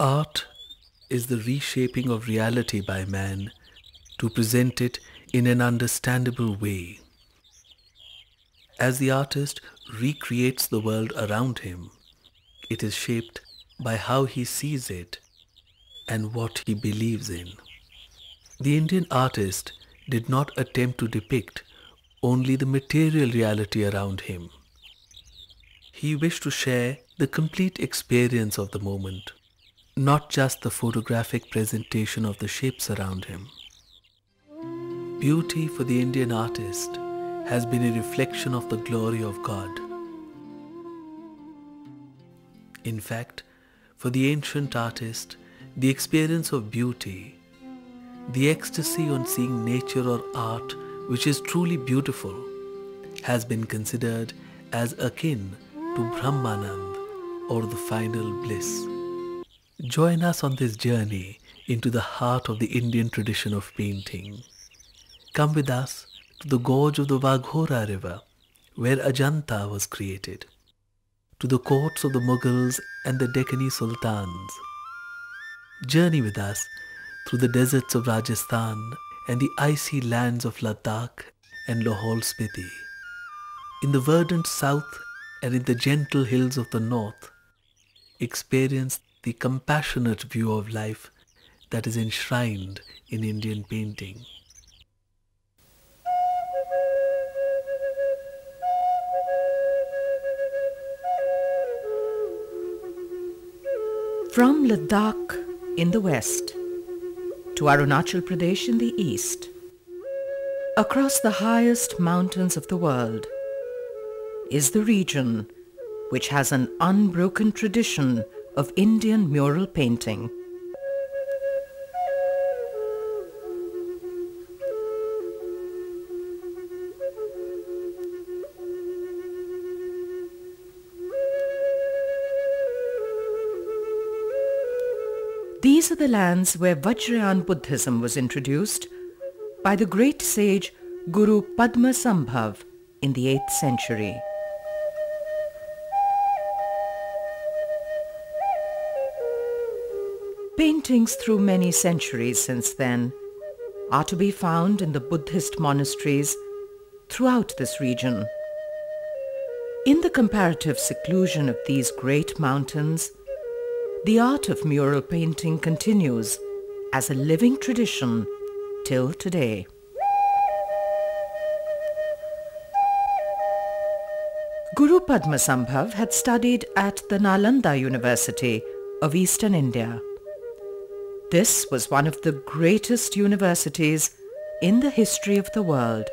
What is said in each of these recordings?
Art is the reshaping of reality by man to present it in an understandable way. As the artist recreates the world around him, it is shaped by how he sees it and what he believes in. The Indian artist did not attempt to depict only the material reality around him. He wished to share the complete experience of the moment, not just the photographic presentation of the shapes around him. Beauty for the Indian artist has been a reflection of the glory of God. In fact, for the ancient artist, the experience of beauty, the ecstasy on seeing nature or art which is truly beautiful, has been considered as akin to Brahmanand or the final bliss. Join us on this journey into the heart of the Indian tradition of painting. Come with us to the gorge of the Vaghora river, where Ajanta was created, to the courts of the Mughals and the Deccani Sultans. Journey with us through the deserts of Rajasthan and the icy lands of Ladakh and Lahaul Spiti. In the verdant south and in the gentle hills of the north, experience the compassionate view of life that is enshrined in Indian painting. From Ladakh in the west to Arunachal Pradesh in the east, across the highest mountains of the world, is the region which has an unbroken tradition of Indian mural painting. These are the lands where Vajrayana Buddhism was introduced by the great sage Guru Padma Sambhav in the 8th century. Paintings through many centuries since then are to be found in the Buddhist monasteries throughout this region. In the comparative seclusion of these great mountains, the art of mural painting continues as a living tradition till today. Guru Padma Sambhav had studied at the Nalanda University of Eastern India. This was one of the greatest universities in the history of the world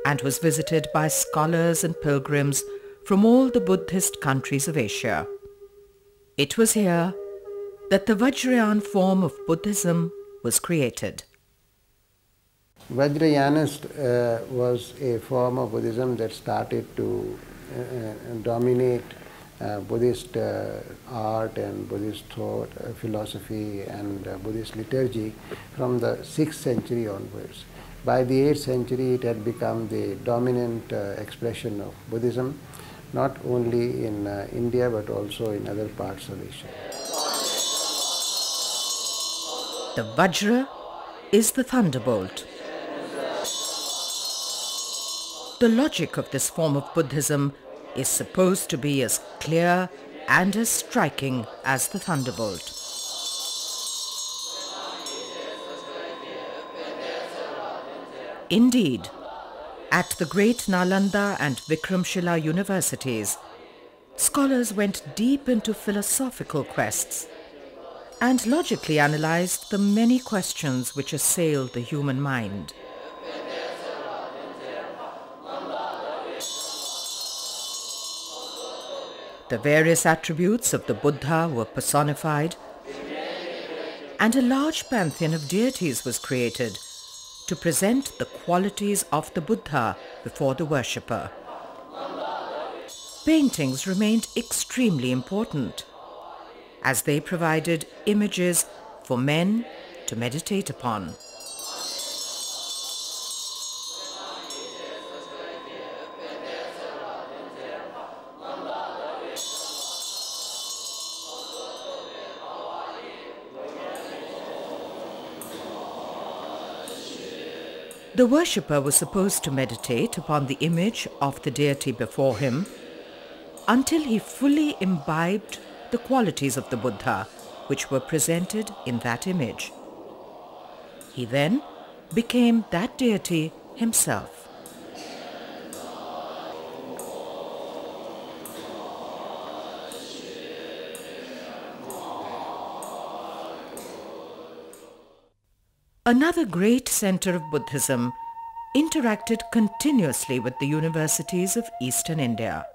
and was visited by scholars and pilgrims from all the Buddhist countries of Asia. It was here that the Vajrayana form of Buddhism was created. Vajrayanist was a form of Buddhism that started to dominate Buddhist art and Buddhist thought, philosophy and Buddhist liturgy from the 6th century onwards. By the 8th century it had become the dominant expression of Buddhism, not only in India but also in other parts of Asia. The Vajra is the thunderbolt. The logic of this form of Buddhism is supposed to be as clear and as striking as the thunderbolt. Indeed, at the great Nalanda and Vikramshila universities, scholars went deep into philosophical quests and logically analyzed the many questions which assail the human mind. The various attributes of the Buddha were personified, and a large pantheon of deities was created to present the qualities of the Buddha before the worshipper. Paintings remained extremely important, as they provided images for men to meditate upon. The worshipper was supposed to meditate upon the image of the deity before him until he fully imbibed the qualities of the Buddha which were presented in that image. He then became that deity himself. Another great center of Buddhism interacted continuously with the universities of eastern India.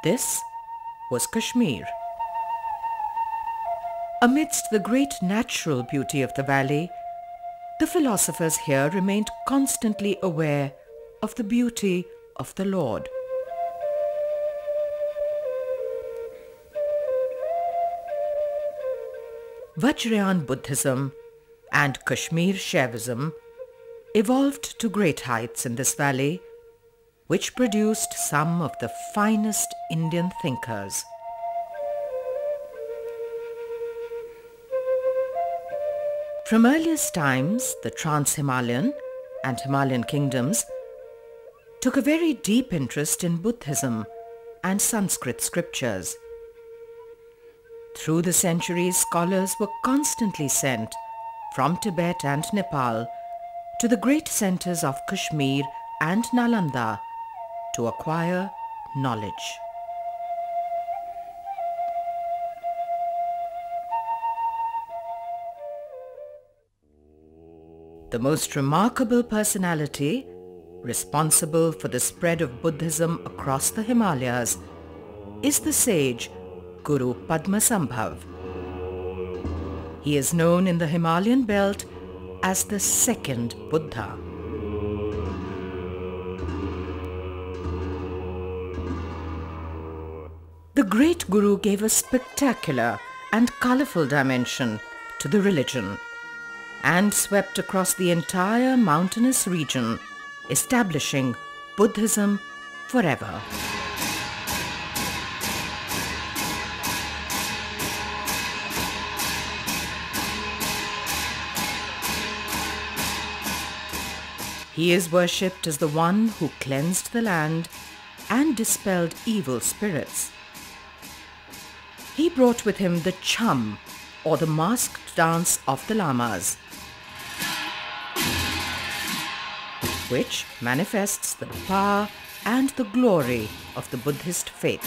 This was Kashmir. Amidst the great natural beauty of the valley, the philosophers here remained constantly aware of the beauty of the Lord. Vajrayana Buddhism and Kashmir Shaivism evolved to great heights in this valley, which produced some of the finest Indian thinkers. From earliest times, the Trans-Himalayan and Himalayan kingdoms took a very deep interest in Buddhism and Sanskrit scriptures. Through the centuries, scholars were constantly sent from Tibet and Nepal to the great centers of Kashmir and Nalanda to acquire knowledge. The most remarkable personality responsible for the spread of Buddhism across the Himalayas is the sage Guru Padma Sambhav. He is known in the Himalayan belt as the second Buddha. The great Guru gave a spectacular and colorful dimension to the religion and swept across the entire mountainous region, establishing Buddhism forever. He is worshipped as the one who cleansed the land and dispelled evil spirits. He brought with him the cham, or the masked dance of the lamas, which manifests the power and the glory of the Buddhist faith.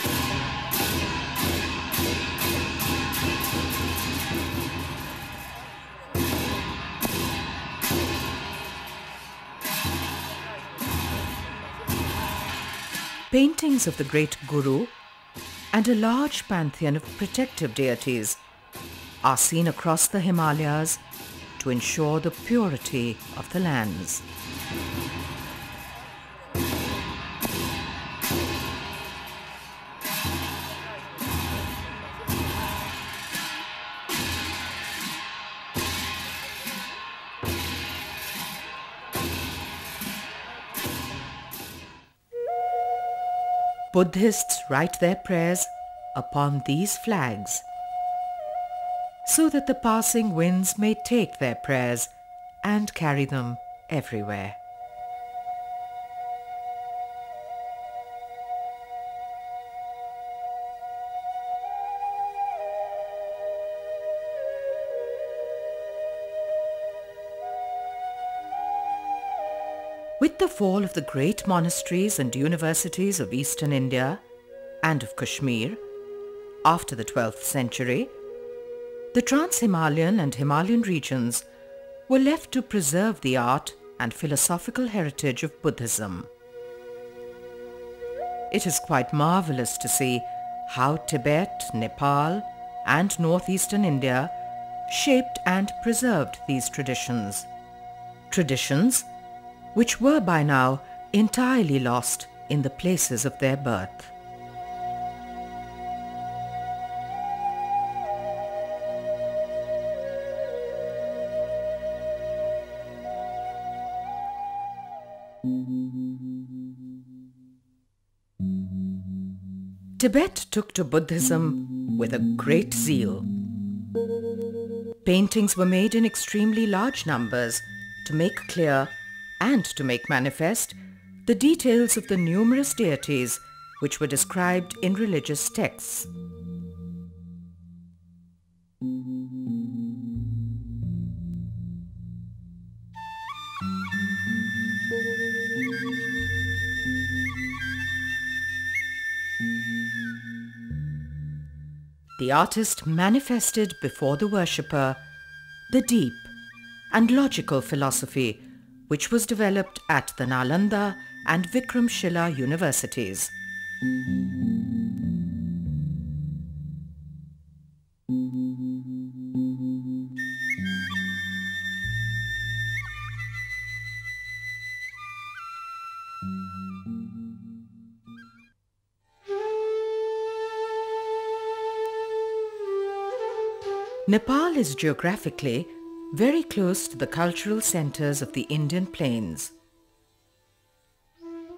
Paintings of the great Guru and a large pantheon of protective deities are seen across the Himalayas to ensure the purity of the lands. Buddhists write their prayers upon these flags so that the passing winds may take their prayers and carry them everywhere. With the fall of the great monasteries and universities of eastern India and of Kashmir after the 12th century, the Trans-Himalayan and Himalayan regions were left to preserve the art and philosophical heritage of Buddhism. It is quite marvelous to see how Tibet, Nepal, and northeastern India shaped and preserved these traditions. Traditions which were by now entirely lost in the places of their birth. Tibet took to Buddhism with a great zeal. Paintings were made in extremely large numbers to make clear and to make manifest the details of the numerous deities which were described in religious texts. The artist manifested before the worshipper the deep and logical philosophy which was developed at the Nalanda and Vikramshila universities. Nepal is geographically very close to the cultural centers of the Indian plains.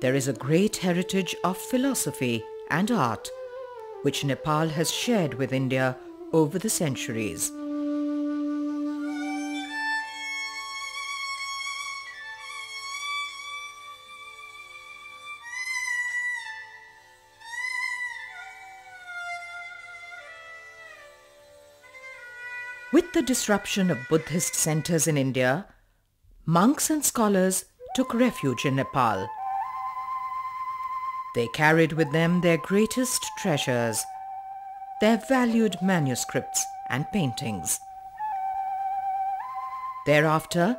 There is a great heritage of philosophy and art which Nepal has shared with India over the centuries. With the disruption of Buddhist centers in India, monks and scholars took refuge in Nepal. They carried with them their greatest treasures, their valued manuscripts and paintings. Thereafter,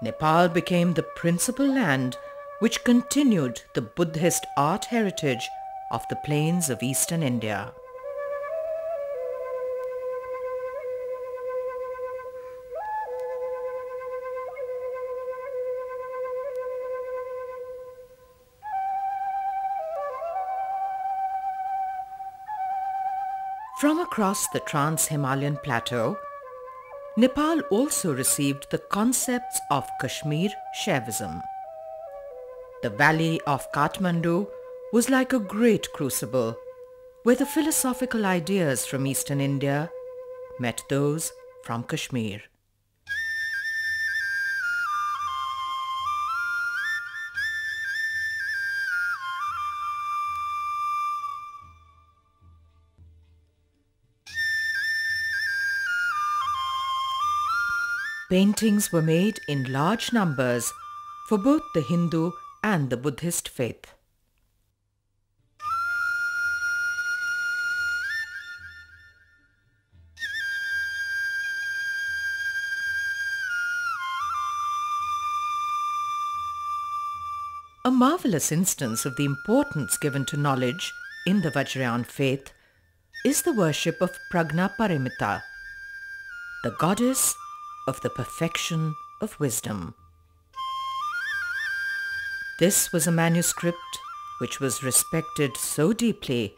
Nepal became the principal land which continued the Buddhist art heritage of the plains of eastern India. From across the Trans-Himalayan plateau, Nepal also received the concepts of Kashmir Shaivism. The valley of Kathmandu was like a great crucible where the philosophical ideas from eastern India met those from Kashmir. Paintings were made in large numbers for both the Hindu and the Buddhist faith. A marvelous instance of the importance given to knowledge in the Vajrayana faith is the worship of Prajna Paramita, the goddess of the perfection of wisdom. This was a manuscript which was respected so deeply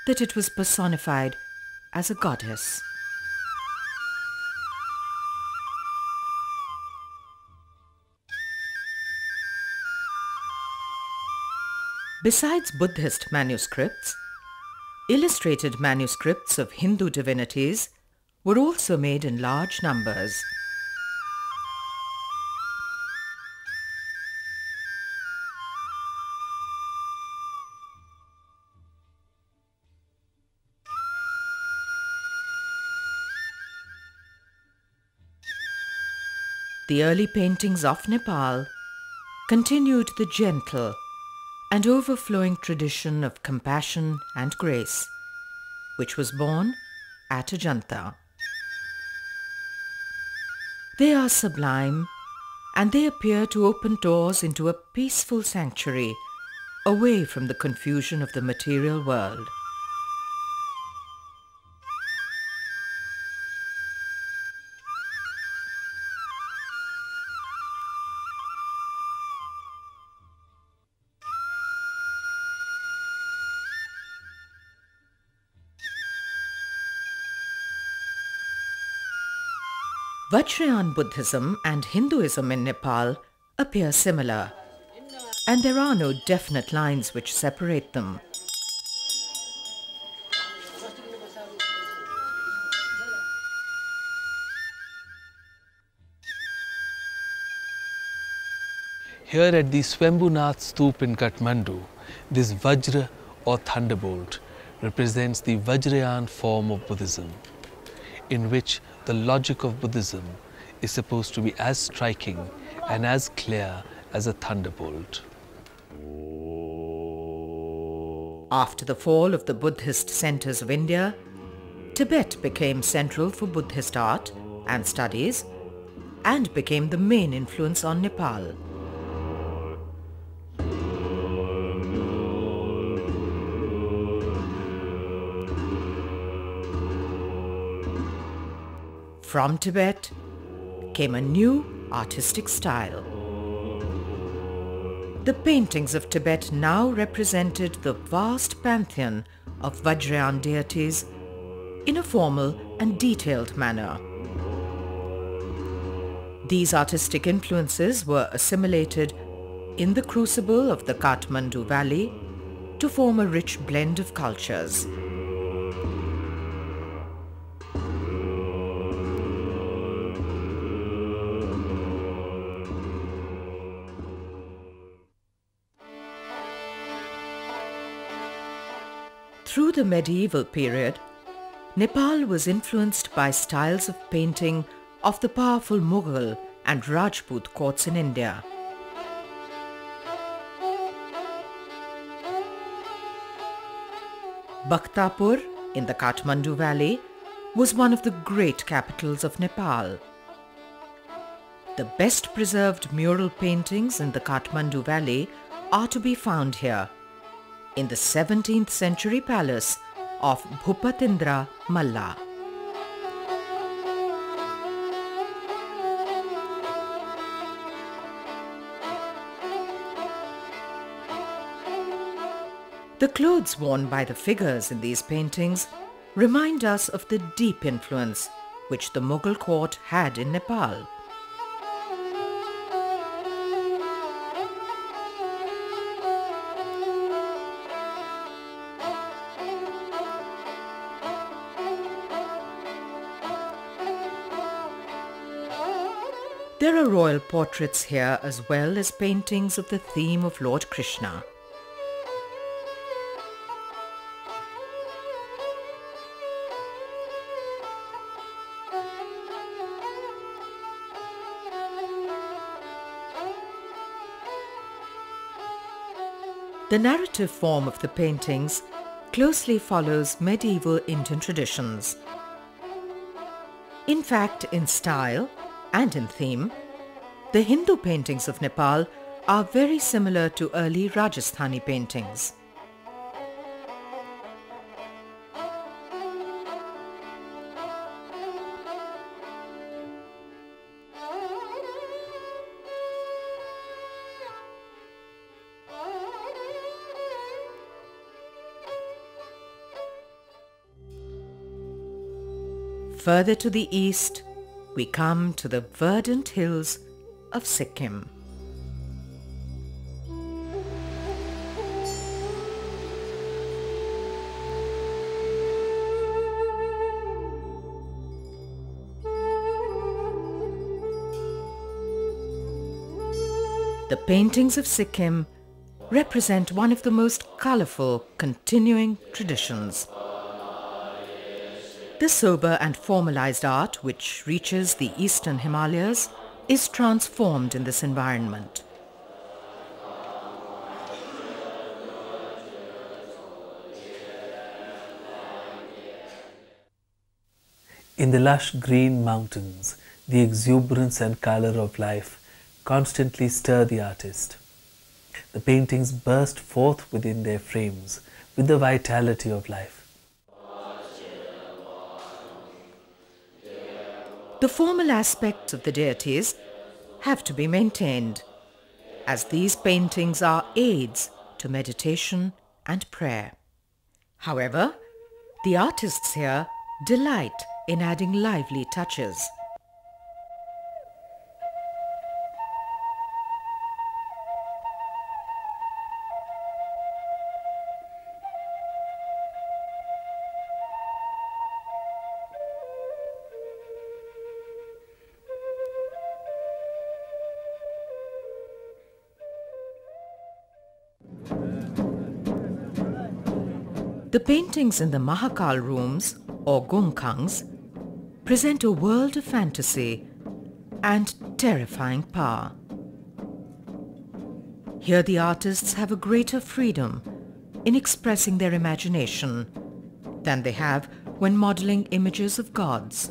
that it was personified as a goddess. Besides Buddhist manuscripts, illustrated manuscripts of Hindu divinities were also made in large numbers. The early paintings of Nepal continued the gentle and overflowing tradition of compassion and grace, which was born at Ajanta. They are sublime, and they appear to open doors into a peaceful sanctuary away from the confusion of the material world. Vajrayana Buddhism and Hinduism in Nepal appear similar, and there are no definite lines which separate them. Here at the Swambhunath Stoop in Kathmandu, this Vajra or thunderbolt represents the Vajrayana form of Buddhism, in which the logic of Buddhism is supposed to be as striking and as clear as a thunderbolt. After the fall of the Buddhist centers of India, Tibet became central for Buddhist art and studies and became the main influence on Nepal. From Tibet came a new artistic style. The paintings of Tibet now represented the vast pantheon of Vajrayana deities in a formal and detailed manner. These artistic influences were assimilated in the crucible of the Kathmandu Valley to form a rich blend of cultures. Through the medieval period, Nepal was influenced by styles of painting of the powerful Mughal and Rajput courts in India. Bhaktapur in the Kathmandu Valley was one of the great capitals of Nepal. The best preserved mural paintings in the Kathmandu Valley are to be found here, in the 17th century palace of Bhupatindra Malla. The clothes worn by the figures in these paintings remind us of the deep influence which the Mughal court had in Nepal. There are royal portraits here as well as paintings of the theme of Lord Krishna. The narrative form of the paintings closely follows medieval Indian traditions. In fact, in style and in theme, the Hindu paintings of Nepal are very similar to early Rajasthani paintings. Further to the east, we come to the verdant hills of Sikkim. The paintings of Sikkim represent one of the most colorful continuing traditions. The sober and formalized art which reaches the eastern Himalayas is transformed in this environment. In the lush green mountains, the exuberance and color of life constantly stir the artist. The paintings burst forth within their frames with the vitality of life. The formal aspects of the deities have to be maintained, as these paintings are aids to meditation and prayer. However, the artists here delight in adding lively touches. The paintings in the Mahakal rooms, or gongkangs, present a world of fantasy and terrifying power. Here the artists have a greater freedom in expressing their imagination than they have when modeling images of gods.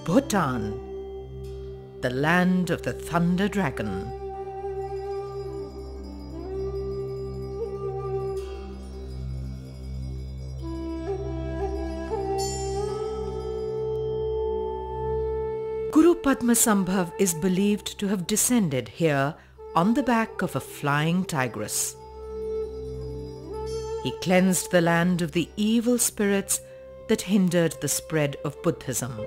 Bhutan, the land of the thunder dragon. Guru Padma Sambhav is believed to have descended here on the back of a flying tigress. He cleansed the land of the evil spirits that hindered the spread of Buddhism.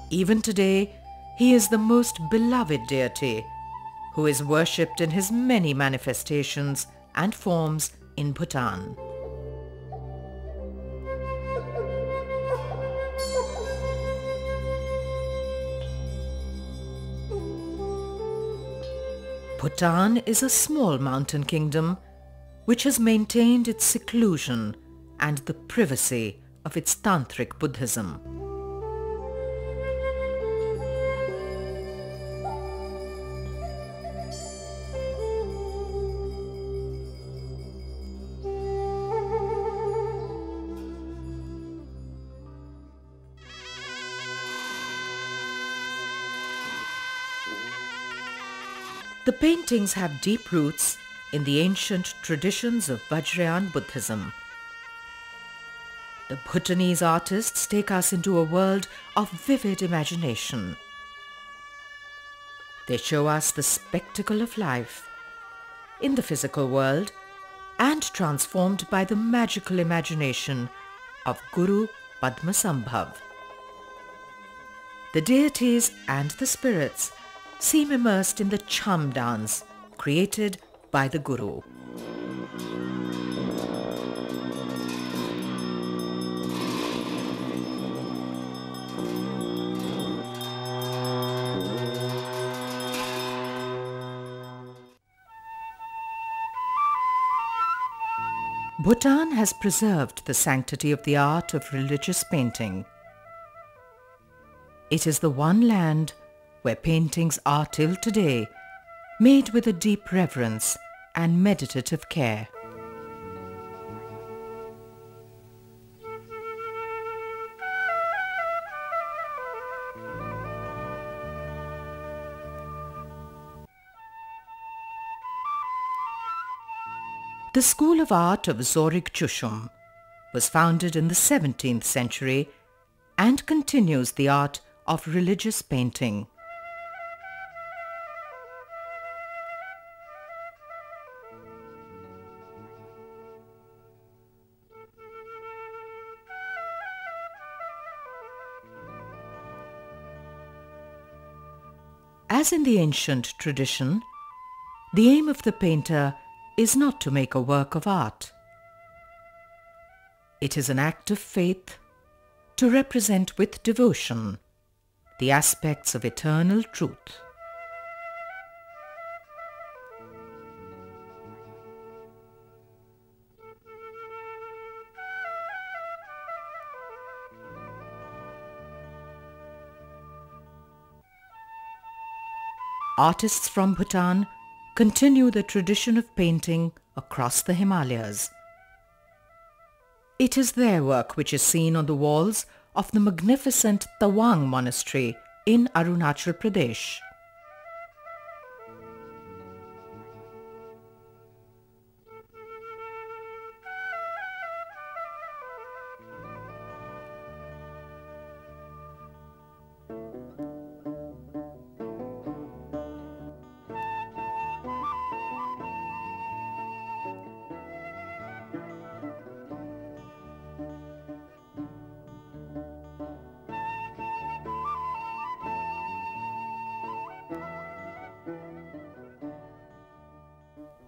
Even today, he is the most beloved deity, who is worshipped in his many manifestations and forms in Bhutan. Bhutan is a small mountain kingdom which has maintained its seclusion and the privacy of its tantric Buddhism. The paintings have deep roots in the ancient traditions of Vajrayana Buddhism. The Bhutanese artists take us into a world of vivid imagination. They show us the spectacle of life in the physical world and transformed by the magical imagination of Guru Padma Sambhav. The deities and the spirits seem immersed in the cham dance created by the Guru. Bhutan has preserved the sanctity of the art of religious painting. It is the one land where paintings are till today made with a deep reverence and meditative care. The school of art of Zorig Chushum was founded in the 17th century and continues the art of religious painting. As in the ancient tradition, the aim of the painter is not to make a work of art. It is an act of faith to represent with devotion the aspects of eternal truth. Artists from Bhutan continue the tradition of painting across the Himalayas. It is their work which is seen on the walls of the magnificent Tawang monastery in Arunachal Pradesh.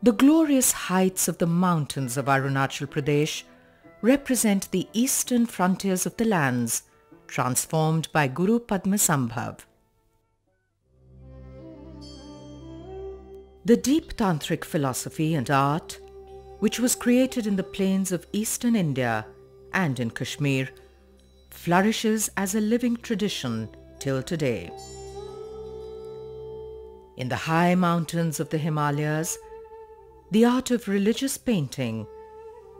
The glorious heights of the mountains of Arunachal Pradesh represent the eastern frontiers of the lands transformed by Guru Padma Sambhav. The deep tantric philosophy and art, which was created in the plains of eastern India and in Kashmir, flourishes as a living tradition till today. In the high mountains of the Himalayas, the art of religious painting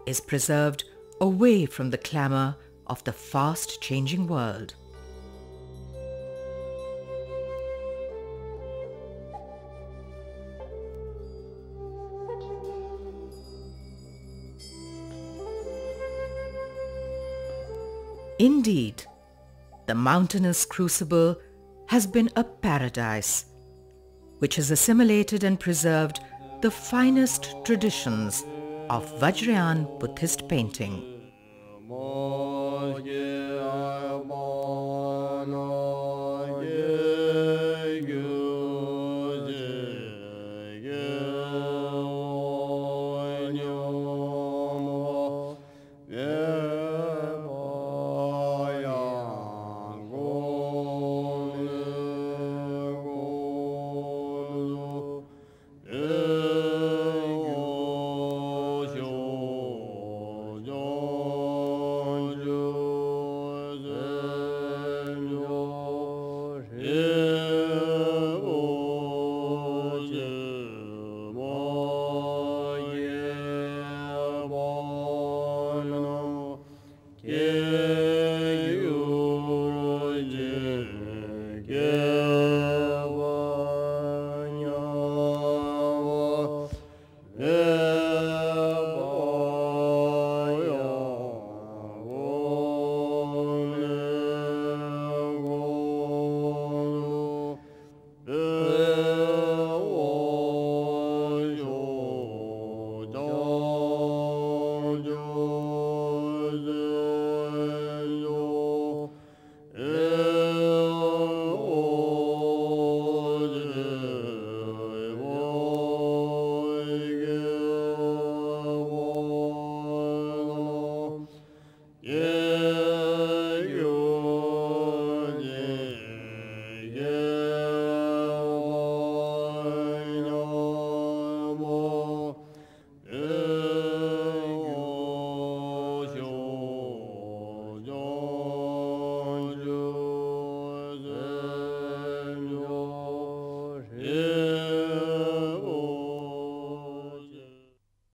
is preserved away from the clamour of the fast-changing world. Indeed, the mountainous crucible has been a paradise which has assimilated and preserved the finest traditions of Vajrayana Buddhist painting.